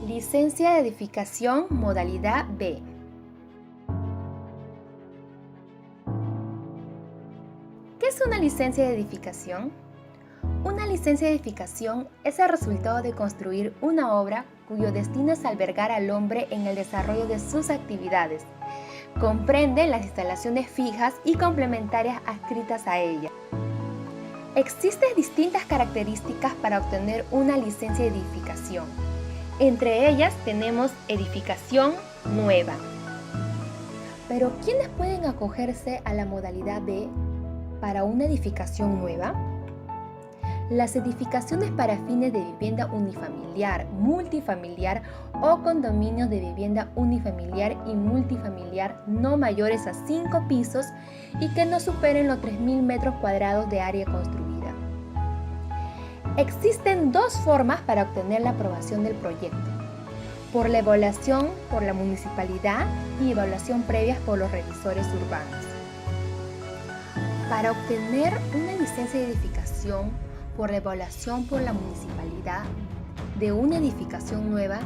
Licencia de edificación modalidad B. ¿Qué es una licencia de edificación? Una licencia de edificación es el resultado de construir una obra cuyo destino es albergar al hombre en el desarrollo de sus actividades. Comprende las instalaciones fijas y complementarias adscritas a ella. Existen distintas características para obtener una licencia de edificación. Entre ellas tenemos edificación nueva. Pero ¿quiénes pueden acogerse a la modalidad B para una edificación nueva? Las edificaciones para fines de vivienda unifamiliar, multifamiliar o condominios de vivienda unifamiliar y multifamiliar no mayores a 5 pisos y que no superen los 3.000 metros cuadrados de área construida. Existen dos formas para obtener la aprobación del proyecto: por la evaluación por la municipalidad y evaluación previas por los revisores urbanos. Para obtener una licencia de edificación por la evaluación por la municipalidad de una edificación nueva,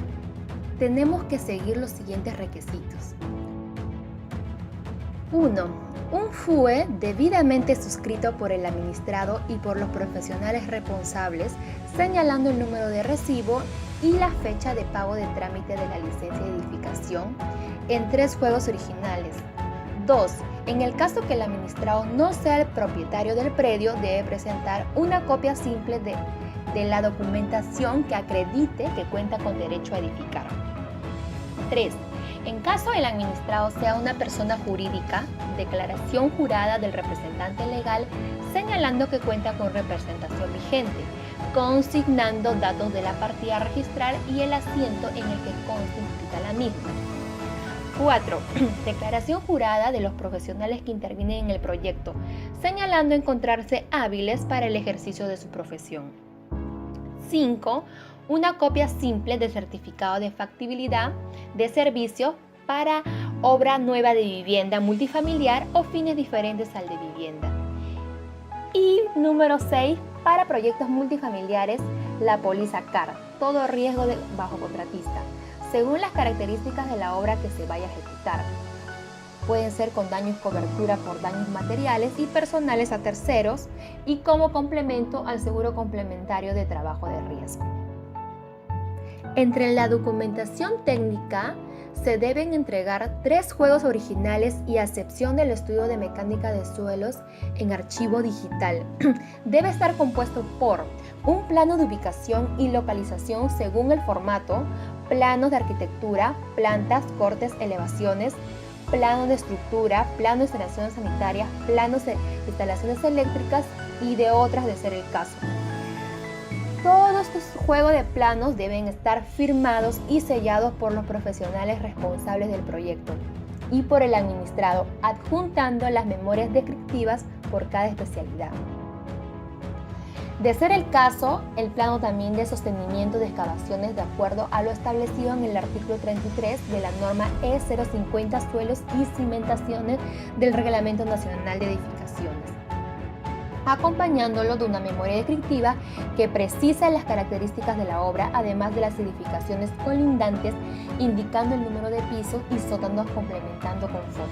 tenemos que seguir los siguientes requisitos. 1. Un FUE debidamente suscrito por el administrado y por los profesionales responsables, señalando el número de recibo y la fecha de pago de trámite de la licencia de edificación en 3 juegos originales. 2. En el caso que el administrado no sea el propietario del predio, debe presentar una copia simple de la documentación que acredite que cuenta con derecho a edificar. 3. En caso el administrado sea una persona jurídica, declaración jurada del representante legal señalando que cuenta con representación vigente, consignando datos de la partida a registrar y el asiento en el que conste inscrita la misma. 4. Declaración jurada de los profesionales que intervienen en el proyecto, señalando encontrarse hábiles para el ejercicio de su profesión. 5. Una copia simple de certificado de factibilidad de servicio para obra nueva de vivienda multifamiliar o fines diferentes al de vivienda. Y número 6. Para proyectos multifamiliares, la póliza CAR, todo riesgo bajo contratista, según las características de la obra que se vaya a ejecutar. Pueden ser con daños cobertura por daños materiales y personales a terceros y como complemento al seguro complementario de trabajo de riesgo. Entre la documentación técnica se deben entregar 3 juegos originales y a excepción del estudio de mecánica de suelos en archivo digital. Debe estar compuesto por un plano de ubicación y localización según el formato, planos de arquitectura, plantas, cortes, elevaciones, planos de estructura, planos de instalaciones sanitarias, planos de instalaciones eléctricas y de otras de ser el caso. Todos estos juegos de planos deben estar firmados y sellados por los profesionales responsables del proyecto y por el administrado, adjuntando las memorias descriptivas por cada especialidad. De ser el caso, el plano también de sostenimiento de excavaciones de acuerdo a lo establecido en el artículo 33 de la norma E050 suelos y cimentaciones del Reglamento Nacional de Edificaciones, acompañándolo de una memoria descriptiva que precisa las características de la obra, además de las edificaciones colindantes, indicando el número de pisos y sótanos complementando con fotos.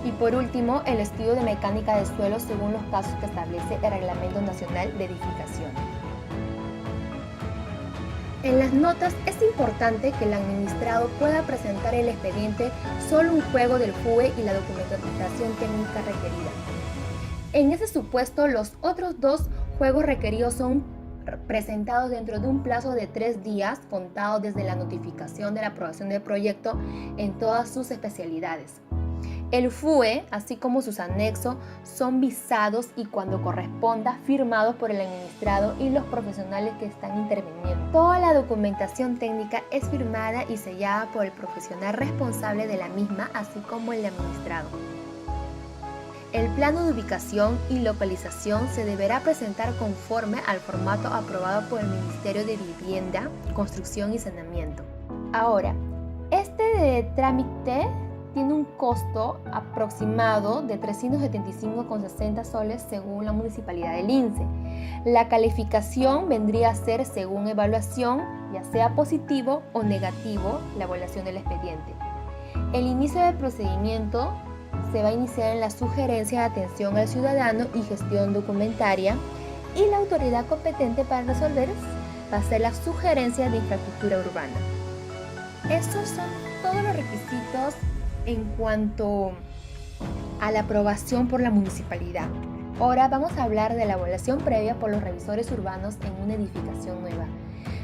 Y por último, el estudio de mecánica de suelo según los casos que establece el Reglamento Nacional de Edificación. En las notas es importante que el administrado pueda presentar el expediente solo un juego del FUE y la documentación técnica requerida. En ese supuesto, los otros 2 juegos requeridos son presentados dentro de un plazo de 3 días contados desde la notificación de la aprobación del proyecto en todas sus especialidades. El FUE, así como sus anexos, son visados y cuando corresponda firmados por el administrado y los profesionales que están interviniendo. Toda la documentación técnica es firmada y sellada por el profesional responsable de la misma, así como el administrado. El plano de ubicación y localización se deberá presentar conforme al formato aprobado por el Ministerio de Vivienda, Construcción y Saneamiento. Ahora, este trámite tiene un costo aproximado de 375,60 soles según la Municipalidad de Lince. La calificación vendría a ser según evaluación, ya sea positivo o negativo, la evaluación del expediente. El inicio del procedimiento se va a iniciar en la sugerencia de atención al ciudadano y gestión documentaria, y la autoridad competente para resolver va a ser la sugerencia de infraestructura urbana. Estos son todos los requisitos en cuanto a la aprobación por la municipalidad. Ahora vamos a hablar de la evaluación previa por los revisores urbanos en una edificación nueva.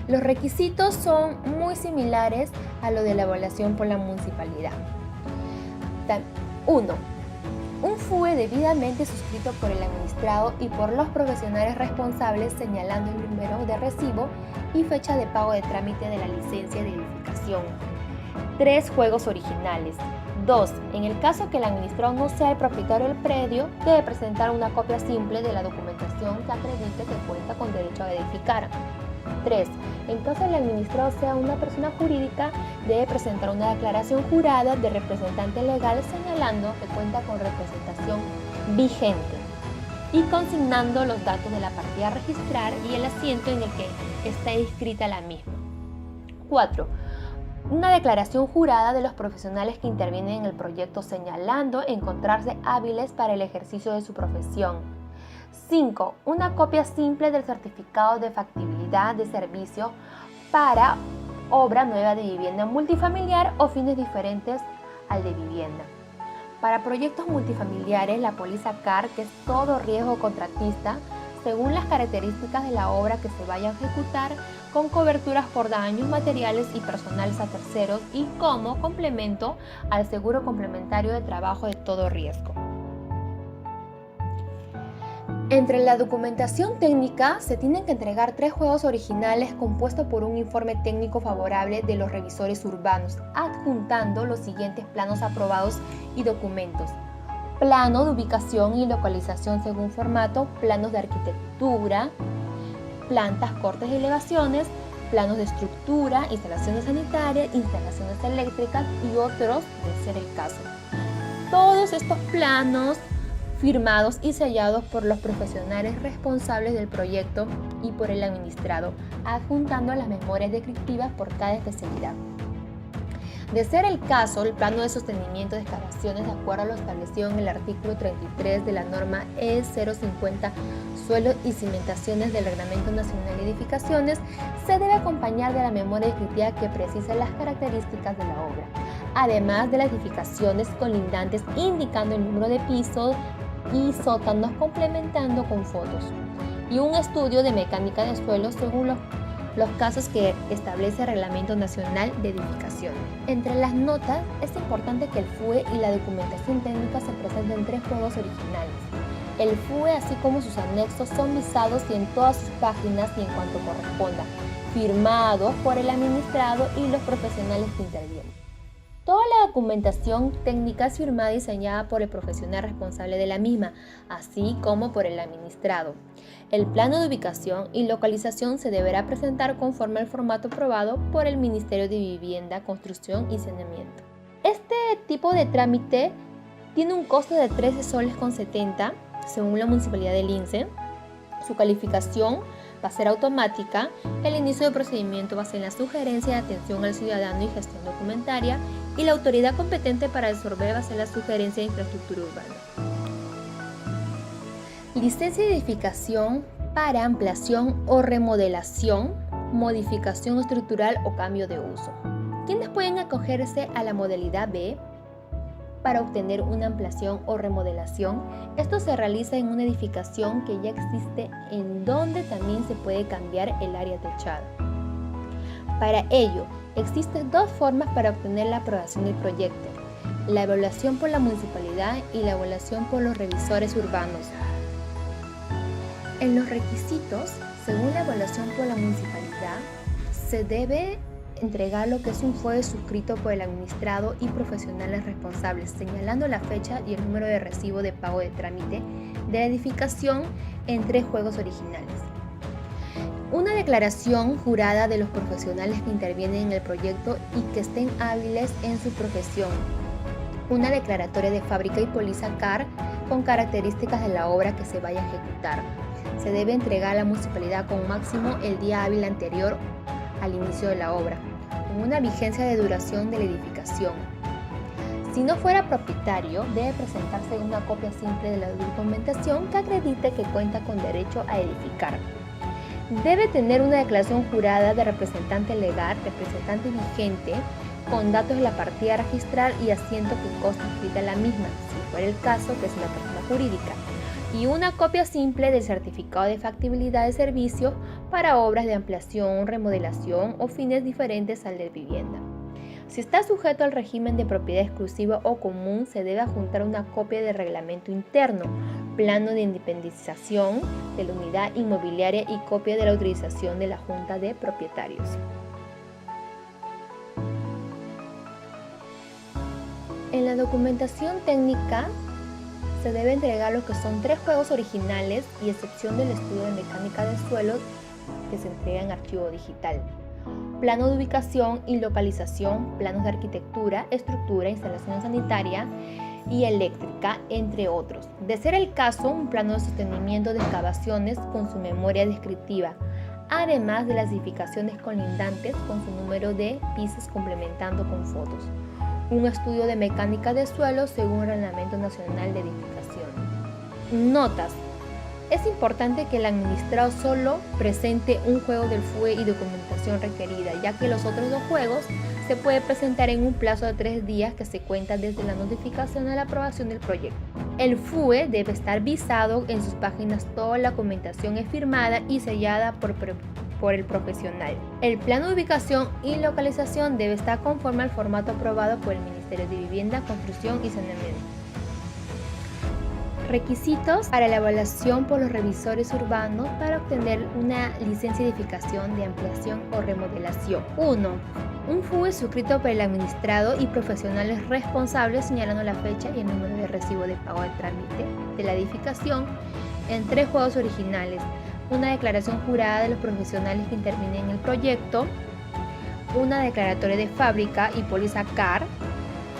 Los requisitos son muy similares a lo de la evaluación por la municipalidad. 1. Un FUE debidamente suscrito por el administrado y por los profesionales responsables, señalando el número de recibo y fecha de pago de trámite de la licencia de edificación. 3 juegos originales. 2. En el caso que el administrado no sea el propietario del predio, debe presentar una copia simple de la documentación que acredite que cuenta con derecho a edificar. 3. En caso el administrado sea una persona jurídica, debe presentar una declaración jurada de representante legal señalando que cuenta con representación vigente y consignando los datos de la partida a registrar y el asiento en el que está inscrita la misma. 4. Una declaración jurada de los profesionales que intervienen en el proyecto señalando encontrarse hábiles para el ejercicio de su profesión. 5. Una copia simple del certificado de factibilidad de servicio para obra nueva de vivienda multifamiliar o fines diferentes al de vivienda. Para proyectos multifamiliares, la póliza CAR, que es todo riesgo contratista, según las características de la obra que se vaya a ejecutar, con coberturas por daños materiales y personales a terceros y como complemento al seguro complementario de trabajo de todo riesgo. Entre la documentación técnica se tienen que entregar 3 juegos originales compuestos por un informe técnico favorable de los revisores urbanos, adjuntando los siguientes planos aprobados y documentos: plano de ubicación y localización según formato, planos de arquitectura, plantas, cortes y elevaciones, planos de estructura, instalaciones sanitarias, instalaciones eléctricas y otros de ser el caso. Todos estos planos firmados y sellados por los profesionales responsables del proyecto y por el administrado, adjuntando las memorias descriptivas por cada especialidad. De ser el caso, el plano de sostenimiento de excavaciones de acuerdo a lo establecido en el artículo 33 de la norma E050 Suelos y Cimentaciones del Reglamento Nacional de Edificaciones, se debe acompañar de la memoria descriptiva que precise las características de la obra, además de las edificaciones colindantes indicando el número de pisos y sótanos, complementando con fotos, y un estudio de mecánica de suelos según los casos que establece el Reglamento Nacional de Edificación. Entre las notas es importante que el FUE y la documentación técnica se presenten en 3 juegos originales. El FUE, así como sus anexos, son visados y en todas sus páginas y en cuanto corresponda, firmados por el administrado y los profesionales que intervienen. Toda la documentación técnica es firmada y diseñada por el profesional responsable de la misma, así como por el administrado. El plano de ubicación y localización se deberá presentar conforme al formato aprobado por el Ministerio de Vivienda, Construcción y Saneamiento. Este tipo de trámite tiene un costo de 13 soles con 70 según la Municipalidad de Lince. Su calificación va a ser automática. El inicio del procedimiento va a ser en la sugerencia de atención al ciudadano y gestión documentaria, y la autoridad competente para resolver va a ser la sugerencia de infraestructura urbana. Licencia de edificación para ampliación o remodelación, modificación estructural o cambio de uso. ¿Quiénes pueden acogerse a la modalidad B? Para obtener una ampliación o remodelación, esto se realiza en una edificación que ya existe, en donde también se puede cambiar el área techada. Para ello, existen 2 formas para obtener la aprobación del proyecto: la evaluación por la municipalidad y la evaluación por los revisores urbanos. En los requisitos, según la evaluación por la municipalidad, se debe entregar lo que es un FUE suscrito por el administrado y profesionales responsables, señalando la fecha y el número de recibo de pago de trámite de la edificación en 3 juegos originales. Una declaración jurada de los profesionales que intervienen en el proyecto y que estén hábiles en su profesión. una declaratoria de fábrica y póliza CAR con características de la obra que se vaya a ejecutar. Se debe entregar a la municipalidad con máximo el día hábil anterior al inicio de la obra, con una vigencia de duración de la edificación. Si no fuera propietario, debe presentarse una copia simple de la documentación que acredite que cuenta con derecho a edificar. Debe tener una declaración jurada de representante legal, representante vigente, con datos de la partida registral y asiento que conste inscrita en la misma, si fuera el caso que es una persona jurídica, y una copia simple del certificado de factibilidad de servicios para obras de ampliación, remodelación o fines diferentes al de vivienda. Si está sujeto al régimen de propiedad exclusiva o común, se debe adjuntar una copia del reglamento interno, plano de independización de la unidad inmobiliaria y copia de la autorización de la Junta de Propietarios. En la documentación técnica se debe entregar lo que son 3 juegos originales y excepción del estudio de mecánica de suelo que se entrega en archivo digital. Plano de ubicación y localización, planos de arquitectura, estructura, instalación sanitaria y eléctrica, entre otros. De ser el caso, un plano de sostenimiento de excavaciones con su memoria descriptiva, además de las edificaciones colindantes con su número de pisos complementando con fotos. Un estudio de mecánica de suelo según el Reglamento Nacional de Edificación. Notas. Es importante que el administrado solo presente un juego del FUE y documentación requerida, ya que los otros 2 juegos se pueden presentar en un plazo de 3 días que se cuenta desde la notificación de la aprobación del proyecto. El FUE debe estar visado, en sus páginas toda la documentación es firmada y sellada por el profesional. El plano de ubicación y localización debe estar conforme al formato aprobado por el Ministerio de Vivienda, Construcción y Saneamiento. Requisitos para la evaluación por los revisores urbanos para obtener una licencia de edificación de ampliación o remodelación. 1. Un FUE suscrito por el administrado y profesionales responsables señalando la fecha y el número de recibo de pago de trámite de la edificación en 3 juegos originales. Una declaración jurada de los profesionales que intervienen en el proyecto. Una declaratoria de fábrica y póliza CAR,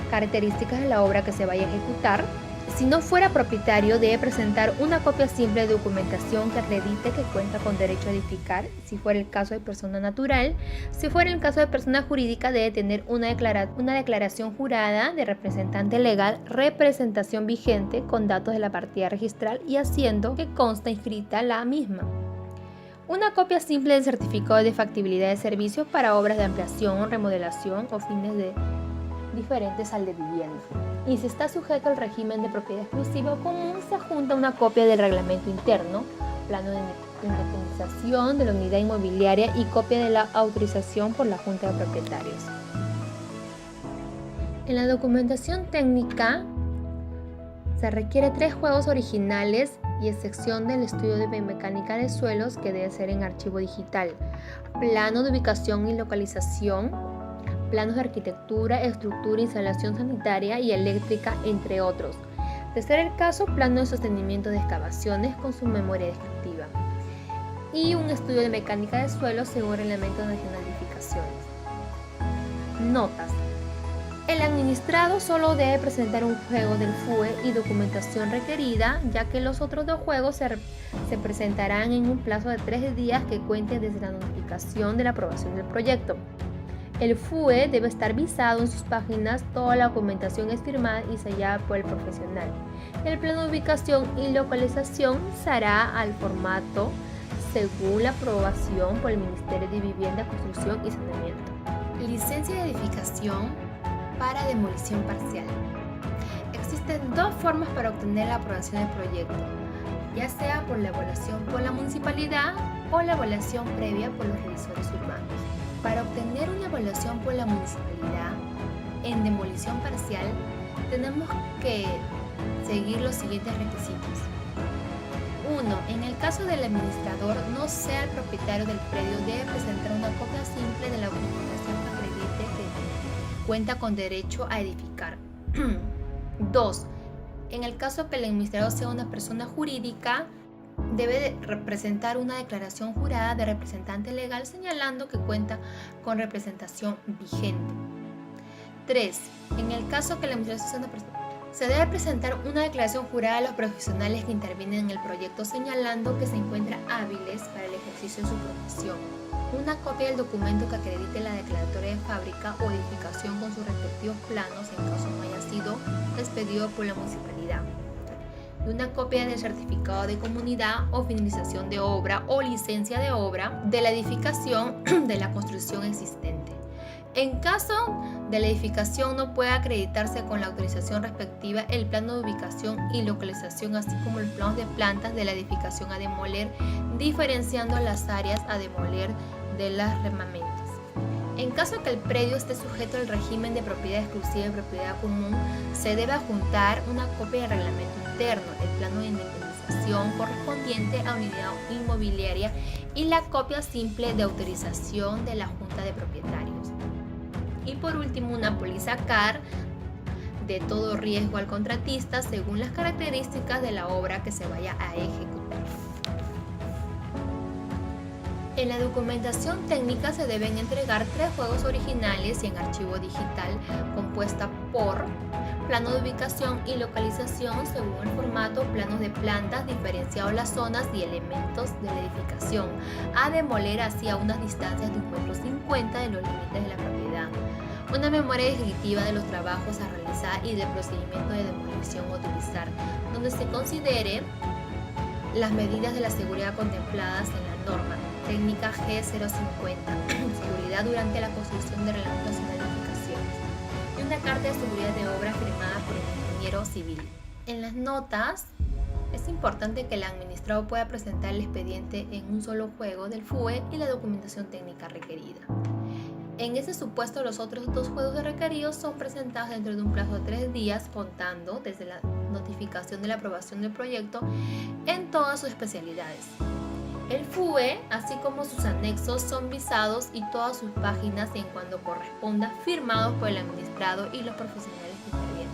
características de la obra que se vaya a ejecutar. Si no fuera propietario, debe presentar una copia simple de documentación que acredite que cuenta con derecho a edificar, si fuera el caso de persona natural. Si fuera el caso de persona jurídica, debe tener una declaración jurada de representante legal, representación vigente con datos de la partida registral y asiento que consta inscrita la misma. Una copia simple del certificado de factibilidad de servicios para obras de ampliación, remodelación o fines diferentes al de vivienda. Y si está sujeto al régimen de propiedad exclusiva o común, se adjunta una copia del reglamento interno, plano de independización de la unidad inmobiliaria y copia de la autorización por la Junta de Propietarios. En la documentación técnica se requiere 3 juegos originales y excepción del estudio de mecánica de suelos que debe ser en archivo digital, plano de ubicación y localización, planos de arquitectura, estructura, instalación sanitaria y eléctrica, entre otros. De ser el caso, plano de sostenimiento de excavaciones con su memoria descriptiva y un estudio de mecánica de suelo según el Reglamento Nacional de Edificaciones. Notas. El administrado solo debe presentar un juego del FUE y documentación requerida, ya que los otros 2 juegos se presentarán en un plazo de 3 días que cuente desde la notificación de la aprobación del proyecto. El FUE debe estar visado, en sus páginas toda la documentación es firmada y sellada por el profesional. El plano de ubicación y localización se hará al formato según la aprobación por el Ministerio de Vivienda, Construcción y Saneamiento. Licencia de edificación para demolición parcial. Existen 2 formas para obtener la aprobación del proyecto, ya sea por la evaluación por la municipalidad o la evaluación previa por los revisores urbanos. Para obtener una evaluación por la municipalidad en demolición parcial, tenemos que seguir los siguientes requisitos. 1. En el caso del administrador no sea el propietario del predio, debe presentar una copia simple de la documentación que acredite que cuenta con derecho a edificar. 2. En el caso que el administrador sea una persona jurídica, debe presentar una declaración jurada de representante legal señalando que cuenta con representación vigente. 3. En el caso que la administración se debe presentar una declaración jurada a los profesionales que intervienen en el proyecto señalando que se encuentran hábiles para el ejercicio de su profesión. Una copia del documento que acredite la declaratoria de fábrica o edificación con sus respectivos planos en caso no haya sido expedido por la municipalidad. Y una copia del certificado de comunidad o finalización de obra o licencia de obra de la edificación de la construcción existente. En caso de la edificación no puede acreditarse con la autorización respectiva el plano de ubicación y localización, así como los planos de plantas de la edificación a demoler, diferenciando las áreas a demoler de las remamentas. En caso de que el predio esté sujeto al régimen de propiedad exclusiva y propiedad común, se debe adjuntar una copia del reglamento interno, el plano de independización correspondiente a unidad inmobiliaria y la copia simple de autorización de la Junta de Propietarios. Y por último, una póliza CAR de todo riesgo al contratista según las características de la obra que se vaya a ejecutar. En la documentación técnica se deben entregar 3 juegos originales y en archivo digital compuesta por plano de ubicación y localización según el formato, planos de plantas, diferenciados las zonas y elementos de la edificación, a demoler hacia unas distancias de 1,50 m de los límites de la propiedad. Una memoria descriptiva de los trabajos a realizar y del procedimiento de demolición a utilizar, donde se considere las medidas de la seguridad contempladas en la norma técnica G050, seguridad durante la construcción de Reglamento Nacional de Edificaciones, y una carta de seguridad de obra firmada por el ingeniero civil. En las notas, es importante que el administrado pueda presentar el expediente en un solo juego del FUE y la documentación técnica requerida. En ese supuesto, los otros 2 juegos de requeridos son presentados dentro de un plazo de 3 días, contando desde la notificación de la aprobación del proyecto en todas sus especialidades. El FUE, así como sus anexos, son visados y todas sus páginas, en cuanto corresponda, firmados por el administrado y los profesionales que intervienen.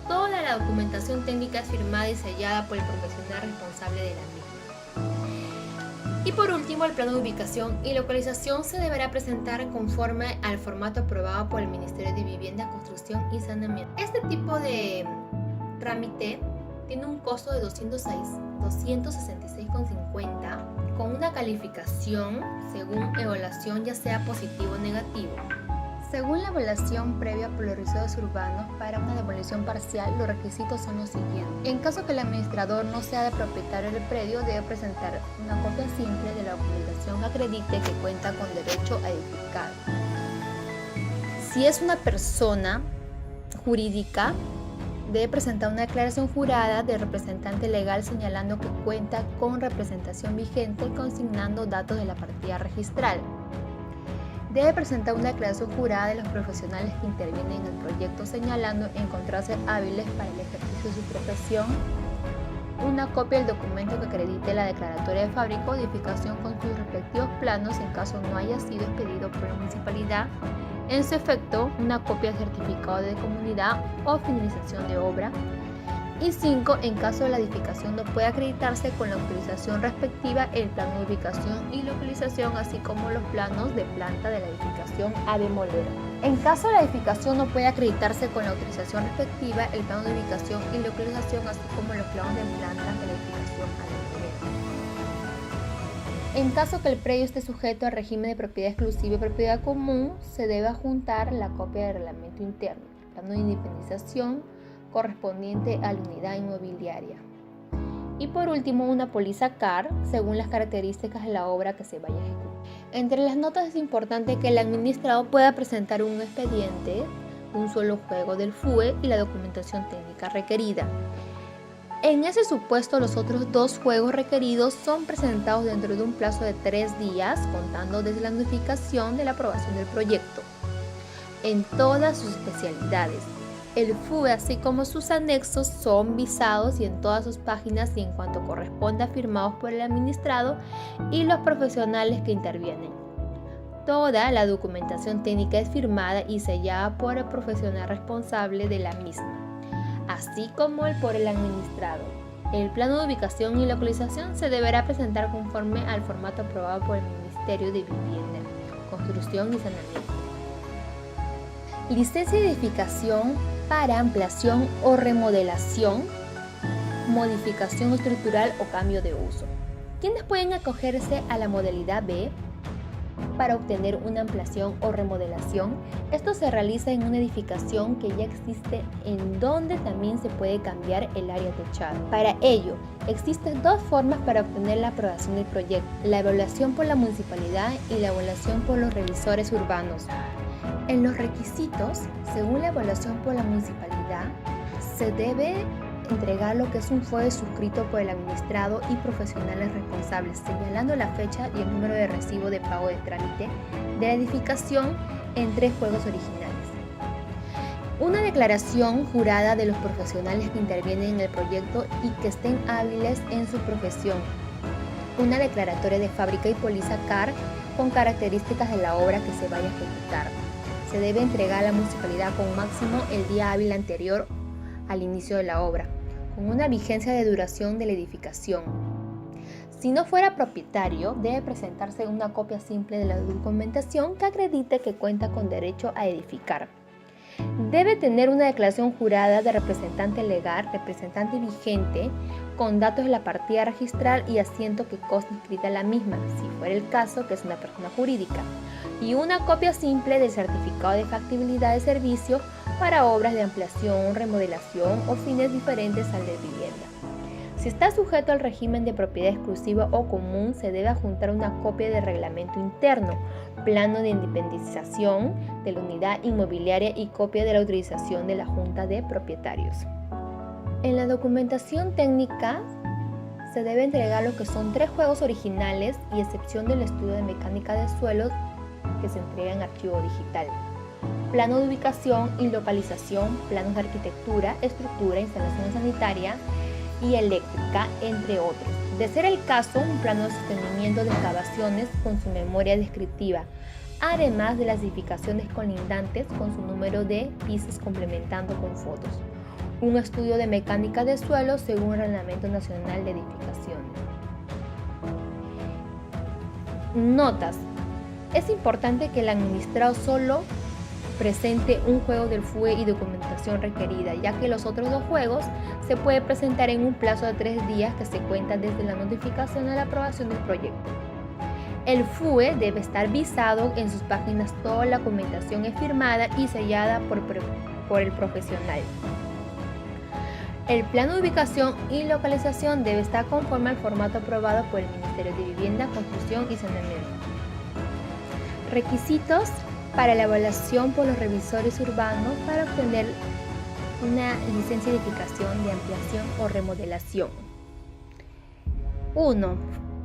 Toda la documentación técnica es firmada y sellada por el profesional responsable de la misma. Y por último, el plano de ubicación y localización se deberá presentar conforme al formato aprobado por el Ministerio de Vivienda, Construcción y Saneamiento. Este tipo de trámite tiene un costo de 266,50 con una calificación según evaluación, ya sea positivo o negativo. Según la evaluación previa por los riesgos urbanos, para una demolición parcial los requisitos son los siguientes. En caso que el administrador no sea de propietario del predio, debe presentar una copia simple de la documentación que acredite que cuenta con derecho a edificar. Si es una persona jurídica, debe presentar una declaración jurada de representante legal señalando que cuenta con representación vigente, consignando datos de la partida registral. Debe presentar una declaración jurada de los profesionales que intervienen en el proyecto señalando encontrarse hábiles para el ejercicio de su profesión, una copia del documento que acredite la declaratoria de fábrica o edificación con sus respectivos planos en caso no haya sido expedido por la municipalidad, en su efecto, una copia del certificado de comunidad o finalización de obra. Y 5. En caso de la edificación no puede acreditarse con la autorización respectiva el plano de ubicación y localización, así como los planos de planta de la edificación a demoler. En caso de la edificación no puede acreditarse con la autorización respectiva el plano de ubicación y localización, así como los planos de planta de la edificación a demoler. En caso que el predio esté sujeto al régimen de propiedad exclusiva y propiedad común, se debe adjuntar la copia del reglamento interno, el plano de independización correspondiente a la unidad inmobiliaria. Y por último, una póliza CAR según las características de la obra que se vaya a ejecutar. Entre las notas es importante que el administrado pueda presentar un expediente, un solo juego del FUE y la documentación técnica requerida. En ese supuesto, los otros 2 juegos requeridos son presentados dentro de un plazo de 3 días, contando desde la notificación de la aprobación del proyecto, en todas sus especialidades. El FUE, así como sus anexos, son visados y en todas sus páginas y en cuanto corresponda firmados por el administrado y los profesionales que intervienen. Toda la documentación técnica es firmada y sellada por el profesional responsable de la misma, así como por el administrado. El plano de ubicación y localización se deberá presentar conforme al formato aprobado por el Ministerio de Vivienda, Construcción y Saneamiento. Licencia de edificación para ampliación o remodelación, modificación estructural o cambio de uso. ¿Quiénes pueden acogerse a la modalidad B para obtener una ampliación o remodelación? Esto se realiza en una edificación que ya existe, en donde también se puede cambiar el área techada. Para ello, existen dos formas para obtener la aprobación del proyecto: la evaluación por la municipalidad y la evaluación por los revisores urbanos. En los requisitos, según la evaluación por la municipalidad, se debe entregar lo que es un FOE suscrito por el administrado y profesionales responsables, señalando la fecha y el número de recibo de pago de trámite de la edificación en 3 juegos originales. Una declaración jurada de los profesionales que intervienen en el proyecto y que estén hábiles en su profesión. Una declaratoria de fábrica y póliza CAR con características de la obra que se vaya a ejecutar. Se debe entregar a la municipalidad con máximo el día hábil anterior al inicio de la obra, con una vigencia de duración de la edificación. Si no fuera propietario, debe presentarse una copia simple de la documentación que acredite que cuenta con derecho a edificar. Debe tener una declaración jurada de representante legal, representante vigente, con datos de la partida registral y asiento que conste inscrita la misma, si fuera el caso que es una persona jurídica, y una copia simple del certificado de factibilidad de servicio para obras de ampliación, remodelación o fines diferentes al de vivienda. Si está sujeto al régimen de propiedad exclusiva o común, se debe adjuntar una copia de reglamento interno, plano de independización de la unidad inmobiliaria y copia de la autorización de la Junta de Propietarios. En la documentación técnica se debe entregar lo que son 3 juegos originales y excepción del estudio de mecánica de suelos que se entrega en archivo digital. Plano de ubicación y localización, planos de arquitectura, estructura, instalación sanitaria y eléctrica, entre otros. De ser el caso, un plano de sostenimiento de excavaciones con su memoria descriptiva, además de las edificaciones colindantes con su número de pisos complementando con fotos. Un estudio de mecánica de suelo según el Reglamento Nacional de Edificaciones. Notas. Es importante que el administrado solo presente un juego del FUE y documentación requerida, ya que los otros 2 juegos se puede presentar en un plazo de 3 días que se cuenta desde la notificación de la aprobación del proyecto. El FUE debe estar visado, en sus páginas toda la documentación es firmada y sellada por el profesional. El plano de ubicación y localización debe estar conforme al formato aprobado por el Ministerio de Vivienda, Construcción y Saneamiento. Requisitos para la evaluación por los revisores urbanos para obtener una licencia de edificación de ampliación o remodelación. 1.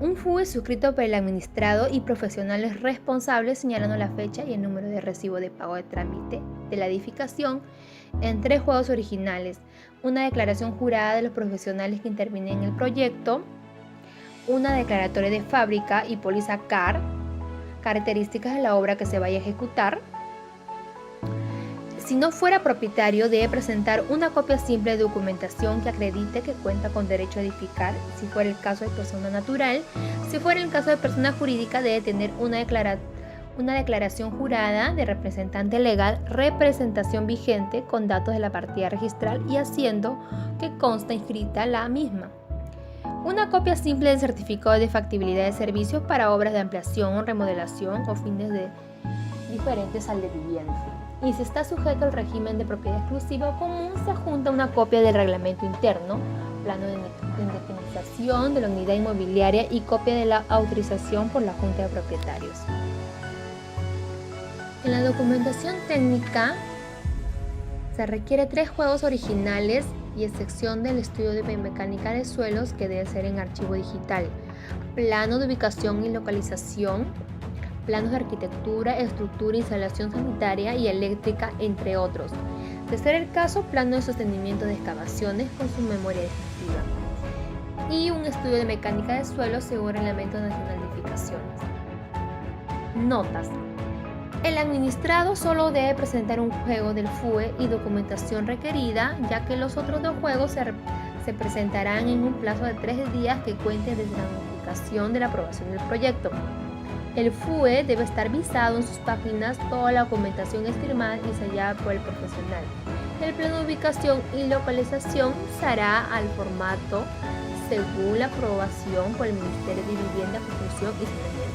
Un FUE suscrito por el administrado y profesionales responsables, señalando la fecha y el número de recibo de pago de trámite de la edificación en 3 juegos originales. Una declaración jurada de los profesionales que intervienen en el proyecto. Una declaratoria de fábrica y póliza CAR, características de la obra que se vaya a ejecutar. Si no fuera propietario, debe presentar una copia simple de documentación que acredite que cuenta con derecho a edificar, si fuera el caso de persona natural. Si fuera el caso de persona jurídica, debe tener una declaración jurada de representante legal, representación vigente con datos de la partida registral y asiento que consta inscrita la misma. Una copia simple del certificado de factibilidad de servicios para obras de ampliación, remodelación o fines diferentes al de vivienda. Y si está sujeto al régimen de propiedad exclusiva o común, se adjunta una copia del reglamento interno, plano de independización de la unidad inmobiliaria y copia de la autorización por la Junta de Propietarios. En la documentación técnica se requiere 3 juegos originales y excepción del estudio de mecánica de suelos que debe ser en archivo digital, plano de ubicación y localización, planos de arquitectura, estructura, instalación sanitaria y eléctrica, entre otros. De ser el caso, plano de sostenimiento de excavaciones con su memoria descriptiva y un estudio de mecánica de suelos según el Reglamento Nacional de Edificaciones. Notas. El administrado solo debe presentar un juego del FUE y documentación requerida, ya que los otros 2 juegos se presentarán en un plazo de 3 días que cuente desde la notificación de la aprobación del proyecto. El FUE debe estar visado en sus páginas, toda la documentación es firmada y sellada por el profesional. El plano de ubicación y localización se hará al formato según la aprobación por el Ministerio de Vivienda, Construcción y Saneamiento.